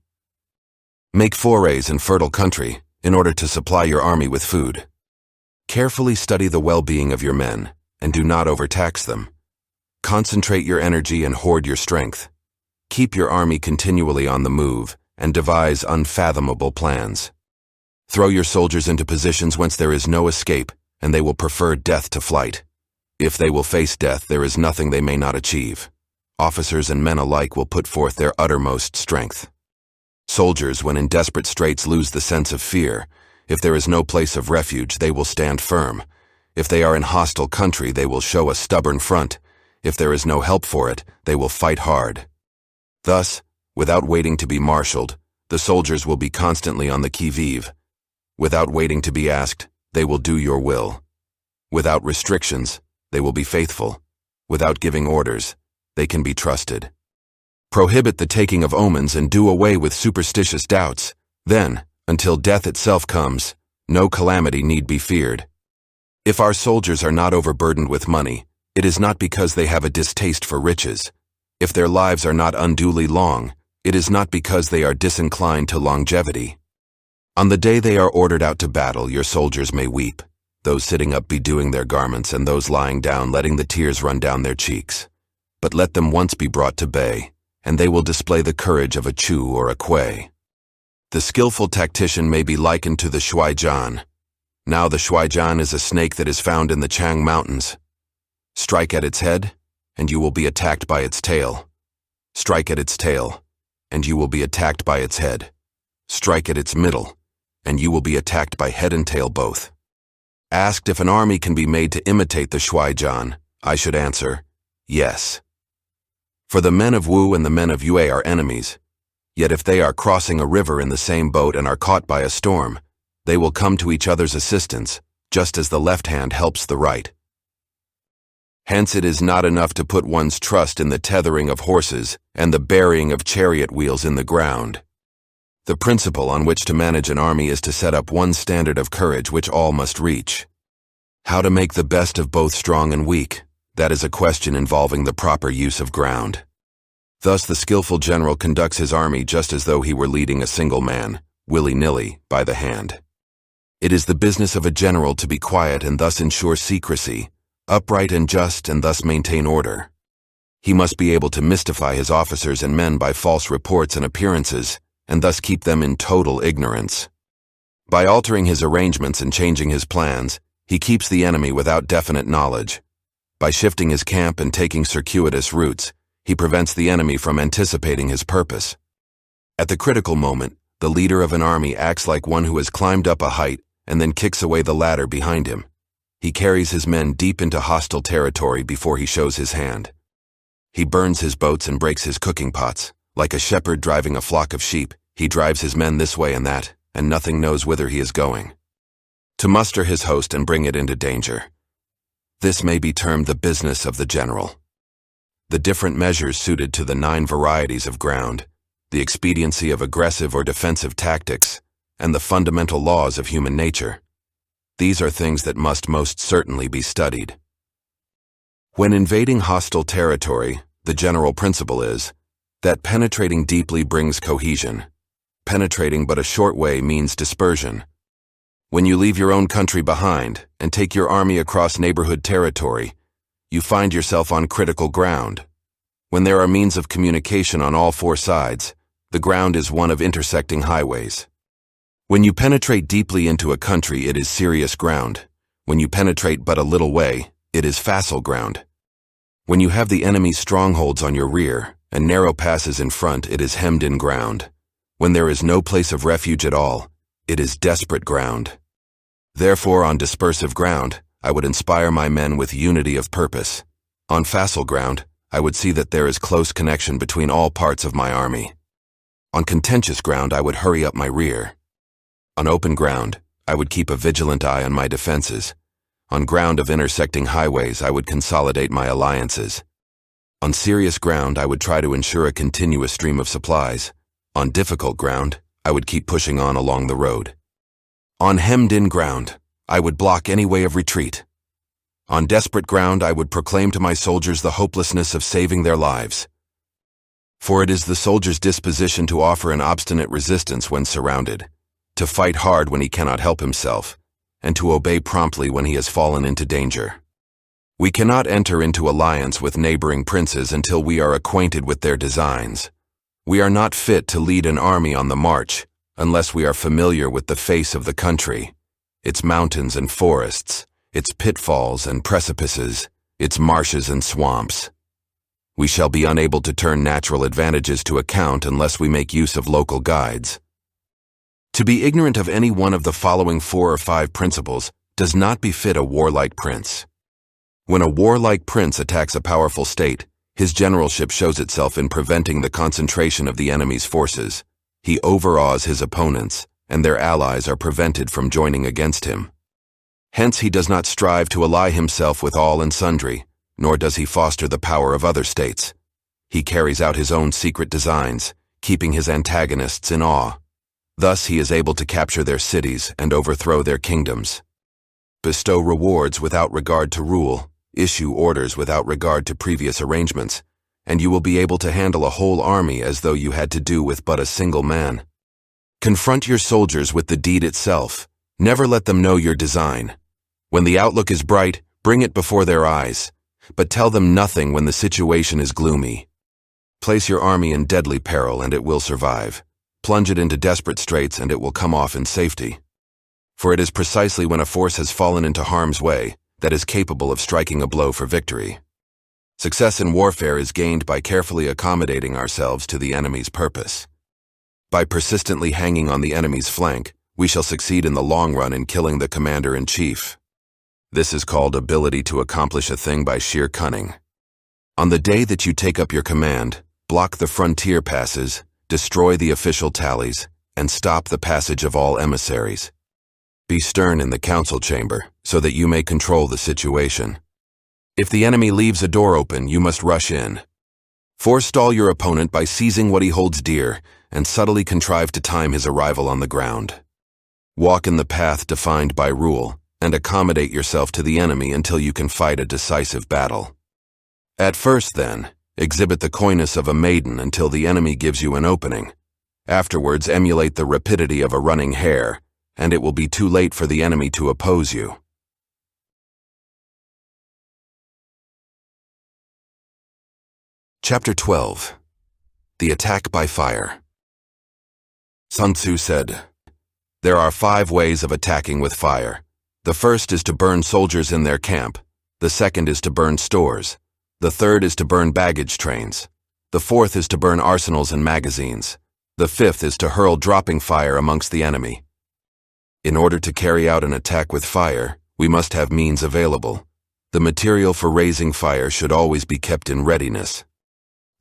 S1: Make forays in fertile country in order to supply your army with food. Carefully study the well-being of your men, and do not overtax them. Concentrate your energy and hoard your strength. Keep your army continually on the move, and devise unfathomable plans. Throw your soldiers into positions whence there is no escape, and they will prefer death to flight. If they will face death, there is nothing they may not achieve. Officers and men alike will put forth their uttermost strength. Soldiers, when in desperate straits, lose the sense of fear. If there is no place of refuge, they will stand firm. If they are in hostile country, they will show a stubborn front. If there is no help for it, they will fight hard. Thus, without waiting to be marshaled, the soldiers will be constantly on the qui-vive. Without waiting to be asked, they will do your will. Without restrictions, they will be faithful. Without giving orders, they can be trusted. Prohibit the taking of omens and do away with superstitious doubts. Then, until death itself comes, no calamity need be feared. If our soldiers are not overburdened with money, it is not because they have a distaste for riches. If their lives are not unduly long, it is not because they are disinclined to longevity. On the day they are ordered out to battle, your soldiers may weep, those sitting up bedewing their garments, and those lying down letting the tears run down their cheeks. But let them once be brought to bay, and they will display the courage of a Chu or a Kuei. The skillful tactician may be likened to the Shuaijian. Now the Shuaijian is a snake that is found in the Chang Mountains. Strike at its head, and you will be attacked by its tail. Strike at its tail, and you will be attacked by its head. Strike at its middle, and you will be attacked by head and tail both. Asked if an army can be made to imitate the Shuaijian, I should answer, yes. For the men of Wu and the men of Yue are enemies, yet if they are crossing a river in the same boat and are caught by a storm, they will come to each other's assistance, just as the left hand helps the right. Hence it is not enough to put one's trust in the tethering of horses and the burying of chariot wheels in the ground. The principle on which to manage an army is to set up one standard of courage which all must reach. How to make the best of both strong and weak, that is a question involving the proper use of ground. Thus the skillful general conducts his army just as though he were leading a single man, willy-nilly, by the hand. It is the business of a general to be quiet and thus ensure secrecy, upright and just and thus maintain order. He must be able to mystify his officers and men by false reports and appearances, and thus keep them in total ignorance. By altering his arrangements and changing his plans, he keeps the enemy without definite knowledge. By shifting his camp and taking circuitous routes, he prevents the enemy from anticipating his purpose. At the critical moment, the leader of an army acts like one who has climbed up a height and then kicks away the ladder behind him. He carries his men deep into hostile territory before he shows his hand. He burns his boats and breaks his cooking pots. Like a shepherd driving a flock of sheep, he drives his men this way and that, and nothing knows whither he is going. To muster his host and bring it into danger. This may be termed the business of the general. The different measures suited to the 9 varieties of ground, the expediency of aggressive or defensive tactics, and the fundamental laws of human nature. These are things that must most certainly be studied. When invading hostile territory, the general principle is that penetrating deeply brings cohesion. Penetrating but a short way means dispersion. When you leave your own country behind and take your army across neighborhood territory, you find yourself on critical ground. When there are means of communication on all four sides, the ground is one of intersecting highways. When you penetrate deeply into a country, it is serious ground. When you penetrate but a little way, it is facile ground. When you have the enemy's strongholds on your rear and narrow passes in front, it is hemmed-in ground. When there is no place of refuge at all, it is desperate ground. Therefore, on dispersive ground, I would inspire my men with unity of purpose. On facile ground, I would see that there is close connection between all parts of my army. On contentious ground, I would hurry up my rear. On open ground, I would keep a vigilant eye on my defenses. On ground of intersecting highways, I would consolidate my alliances. On serious ground, I would try to ensure a continuous stream of supplies. On difficult ground, I would keep pushing on along the road. On hemmed-in ground, I would block any way of retreat. On desperate ground, I would proclaim to my soldiers the hopelessness of saving their lives. For it is the soldier's disposition to offer an obstinate resistance when surrounded, to fight hard when he cannot help himself, and to obey promptly when he has fallen into danger. We cannot enter into alliance with neighboring princes until we are acquainted with their designs. We are not fit to lead an army on the march unless we are familiar with the face of the country, its mountains and forests, its pitfalls and precipices, its marshes and swamps. We shall be unable to turn natural advantages to account unless we make use of local guides. To be ignorant of any one of the following 4 or 5 principles does not befit a warlike prince. When a warlike prince attacks a powerful state, his generalship shows itself in preventing the concentration of the enemy's forces. He overawes his opponents, and their allies are prevented from joining against him. Hence he does not strive to ally himself with all and sundry, nor does he foster the power of other states. He carries out his own secret designs, keeping his antagonists in awe. Thus he is able to capture their cities and overthrow their kingdoms. Bestow rewards without regard to rule, issue orders without regard to previous arrangements, and you will be able to handle a whole army as though you had to do with but a single man. Confront your soldiers with the deed itself. Never let them know your design. When the outlook is bright, bring it before their eyes, but tell them nothing when the situation is gloomy. Place your army in deadly peril and it will survive. Plunge it into desperate straits and it will come off in safety. For it is precisely when a force has fallen into harm's way that is capable of striking a blow for victory. Success in warfare is gained by carefully accommodating ourselves to the enemy's purpose. By persistently hanging on the enemy's flank, we shall succeed in the long run in killing the commander-in-chief. This is called ability to accomplish a thing by sheer cunning. On the day that you take up your command, block the frontier passes, destroy the official tallies, and stop the passage of all emissaries. Be stern in the council chamber so that you may control the situation. If the enemy leaves a door open, you must rush in. Forestall your opponent by seizing what he holds dear and subtly contrive to time his arrival on the ground. Walk in the path defined by rule and accommodate yourself to the enemy until you can fight a decisive battle. At first, then, exhibit the coyness of a maiden until the enemy gives you an opening. Afterwards, emulate the rapidity of a running hare, and it will be too late for the enemy to oppose you. Chapter 12. The Attack by Fire. Sun Tzu said, "There are 5 ways of attacking with fire. The first is to burn soldiers in their camp. The second is to burn stores. The third is to burn baggage trains. The fourth is to burn arsenals and magazines. The fifth is to hurl dropping fire amongst the enemy." In order to carry out an attack with fire, we must have means available. The material for raising fire should always be kept in readiness.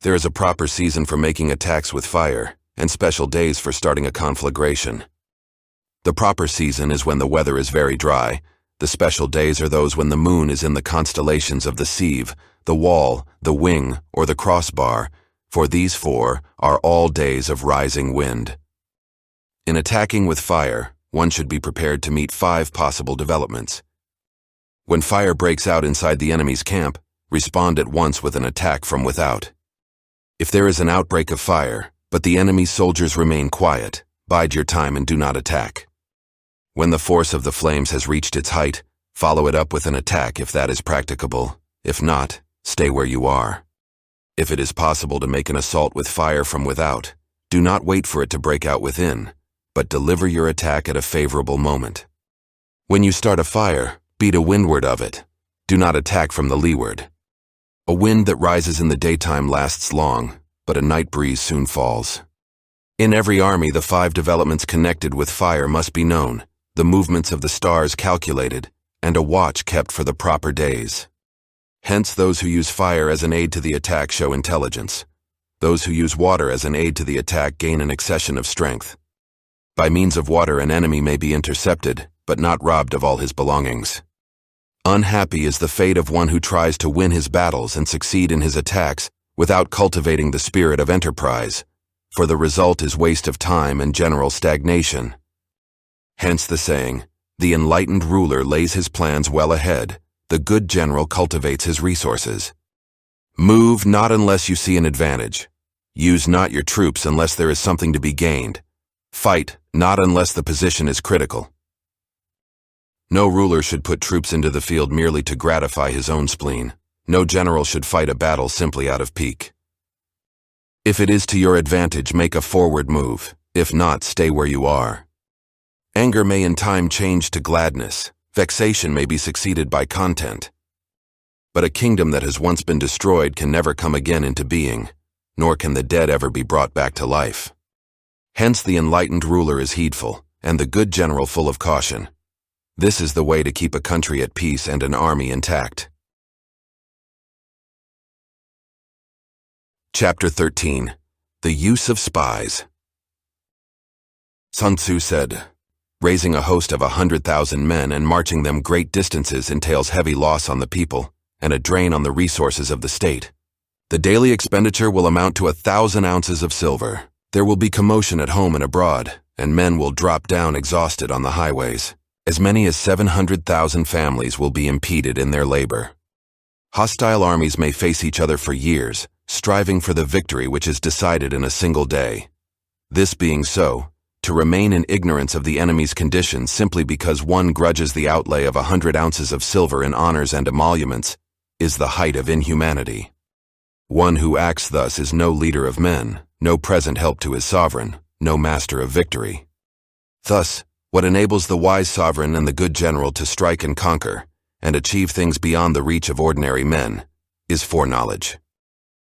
S1: There is a proper season for making attacks with fire, and special days for starting a conflagration. The proper season is when the weather is very dry. The special days are those when the moon is in the constellations of the sieve, the wall, the wing, or the crossbar, for these 4 are all days of rising wind. In attacking with fire, one should be prepared to meet 5 possible developments. When fire breaks out inside the enemy's camp, respond at once with an attack from without. If there is an outbreak of fire, but the enemy's soldiers remain quiet, bide your time and do not attack. When the force of the flames has reached its height, follow it up with an attack if that is practicable. If not, stay where you are. If it is possible to make an assault with fire from without, do not wait for it to break out within, but deliver your attack at a favorable moment. When you start a fire, be to windward of it. Do not attack from the leeward. A wind that rises in the daytime lasts long, but a night breeze soon falls. In every army, the 5 developments connected with fire must be known, the movements of the stars calculated, and a watch kept for the proper days. Hence, those who use fire as an aid to the attack show intelligence. Those who use water as an aid to the attack gain an accession of strength. By means of water, an enemy may be intercepted, but not robbed of all his belongings. Unhappy is the fate of one who tries to win his battles and succeed in his attacks without cultivating the spirit of enterprise, for the result is waste of time and general stagnation. Hence the saying, the enlightened ruler lays his plans well ahead, the good general cultivates his resources. Move not unless you see an advantage. Use not your troops unless there is something to be gained. Fight not unless the position is critical. No ruler should put troops into the field merely to gratify his own spleen. No general should fight a battle simply out of pique. If it is to your advantage, make a forward move. If not, stay where you are. Anger may in time change to gladness. Vexation may be succeeded by content. But a kingdom that has once been destroyed can never come again into being, nor can the dead ever be brought back to life. Hence the enlightened ruler is heedful, and the good general full of caution. This is the way to keep a country at peace and an army intact. Chapter 13. The Use of Spies. Sun Tzu said, raising a host of 100,000 men and marching them great distances entails heavy loss on the people and a drain on the resources of the state. The daily expenditure will amount to 1,000 ounces of silver. There will be commotion at home and abroad, and men will drop down exhausted on the highways. As many as 700,000 families will be impeded in their labor. Hostile armies may face each other for years, striving for the victory which is decided in a single day. This being so, to remain in ignorance of the enemy's condition simply because one grudges the outlay of 100 ounces of silver in honors and emoluments is the height of inhumanity. One who acts thus is no leader of men, no present help to his sovereign, no master of victory. Thus, what enables the wise sovereign and the good general to strike and conquer, and achieve things beyond the reach of ordinary men, is foreknowledge.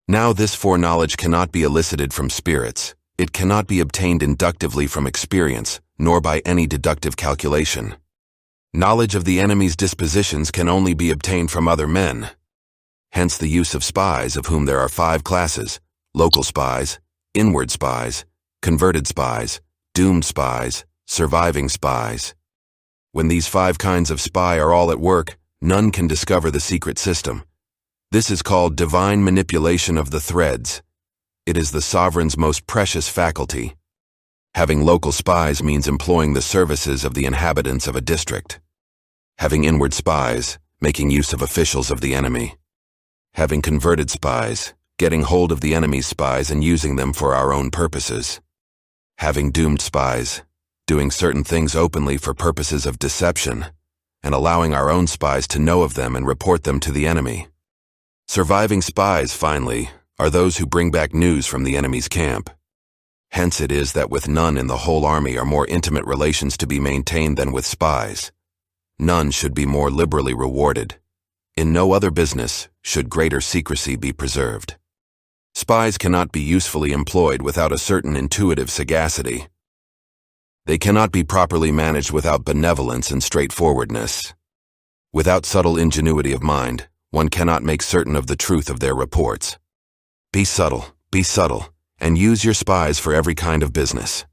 S1: Now this foreknowledge cannot be elicited from spirits, it cannot be obtained inductively from experience, nor by any deductive calculation. Knowledge of the enemy's dispositions can only be obtained from other men. Hence the use of spies, of whom there are 5 classes: local spies, inward spies, converted spies, doomed spies, surviving spies. When these 5 kinds of spy are all at work, none can discover the secret system. This is called divine manipulation of the threads. It is the sovereign's most precious faculty. Having local spies means employing the services of the inhabitants of a district. Having inward spies, making use of officials of the enemy. Having converted spies, getting hold of the enemy's spies and using them for our own purposes. Having doomed spies, doing certain things openly for purposes of deception, and allowing our own spies to know of them and report them to the enemy. Surviving spies, finally, are those who bring back news from the enemy's camp. Hence it is that with none in the whole army are more intimate relations to be maintained than with spies. None should be more liberally rewarded. In no other business should greater secrecy be preserved. Spies cannot be usefully employed without a certain intuitive sagacity. They cannot be properly managed without benevolence and straightforwardness. Without subtle ingenuity of mind, one cannot make certain of the truth of their reports. Be subtle, and use your spies for every kind of business.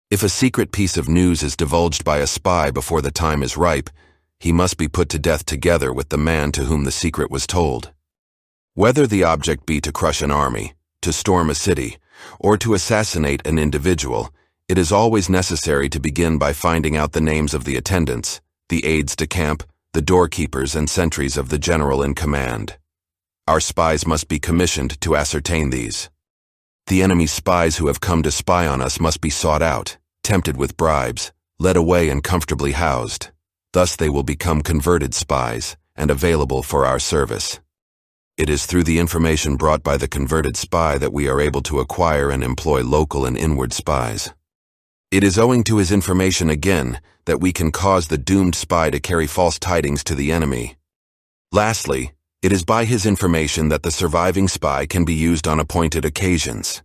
S1: If a secret piece of news is divulged by a spy before the time is ripe, he must be put to death together with the man to whom the secret was told. Whether the object be to crush an army, to storm a city, or to assassinate an individual, it is always necessary to begin by finding out the names of the attendants, the aides de camp, the doorkeepers and sentries of the general in command. Our spies must be commissioned to ascertain these. The enemy's spies who have come to spy on us must be sought out, tempted with bribes, led away and comfortably housed. Thus they will become converted spies and available for our service. It is through the information brought by the converted spy that we are able to acquire and employ local and inward spies. It is owing to his information again that we can cause the doomed spy to carry false tidings to the enemy. Lastly, it is by his information that the surviving spy can be used on appointed occasions.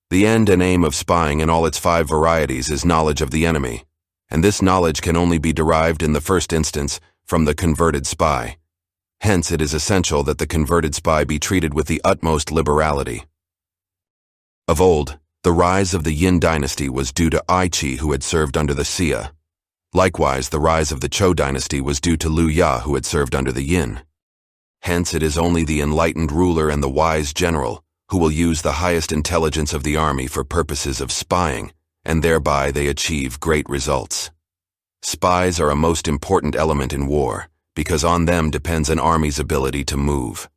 S1: The end and aim of spying in all its 5 varieties is knowledge of the enemy, and this knowledge can only be derived in the first instance from the converted spy. Hence, it is essential that the converted spy be treated with the utmost liberality. Of old, the rise of the Yin dynasty was due to Aichi, who had served under the Xia. Likewise, the rise of the Zhou dynasty was due to Liu Ya, who had served under the Yin. Hence, it is only the enlightened ruler and the wise general who will use the highest intelligence of the army for purposes of spying, and thereby they achieve great results. Spies are a most important element in war, because on them depends an army's ability to move.